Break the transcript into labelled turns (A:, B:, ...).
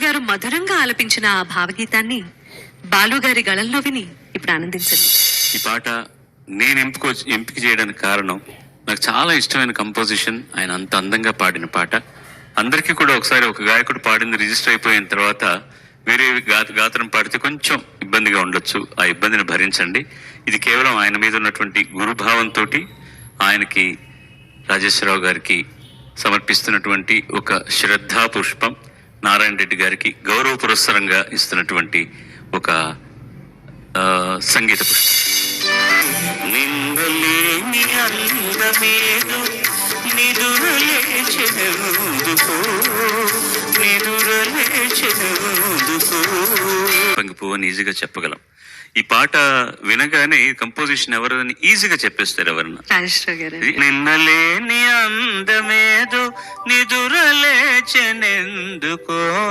A: గారు మధురంగా ఆలపించిన ఆ భావగీతాన్ని బాలుగారి గళంలో విని ఇప్పుడు ఆనందించండి.
B: ఈ పాట నేను ఎంపిక చేయడానికి కారణం, నాకు చాలా ఇష్టమైన కంపోజిషన్. ఆయన అంత అందంగా పాడిన పాట. అందరికీ కూడా ఒకసారి ఒక గాయకుడు పాడింది రిజిస్టర్ అయిపోయిన తర్వాత వేరే గాత్రం పాడితే కొంచెం ఇబ్బందిగా ఉండొచ్చు. ఆ ఇబ్బందిని భరించండి. ఇది కేవలం ఆయన మీద ఉన్నటువంటి గురుభావంతో ఆయనకి, రాజేశ్వరరావు గారికి సమర్పిస్తున్నటువంటి ఒక శ్రద్ధా పుష్పం. నారాయణ రెడ్డి గారికి గౌరవ పురస్సరంగా ఇస్తున్నటువంటి ఒక సంగీత పుష్పం. నిందలేని అందమేదు పంగిపోవని ఈజీగా చెప్పగలం. ఈ పాట వినగానే కంపోజిషన్ ఎవరని ఈజీగా చెప్పేస్తారు ఎవరన్నా. నిన్నలేని అందమేదు నిదురలేచెనెందుకో.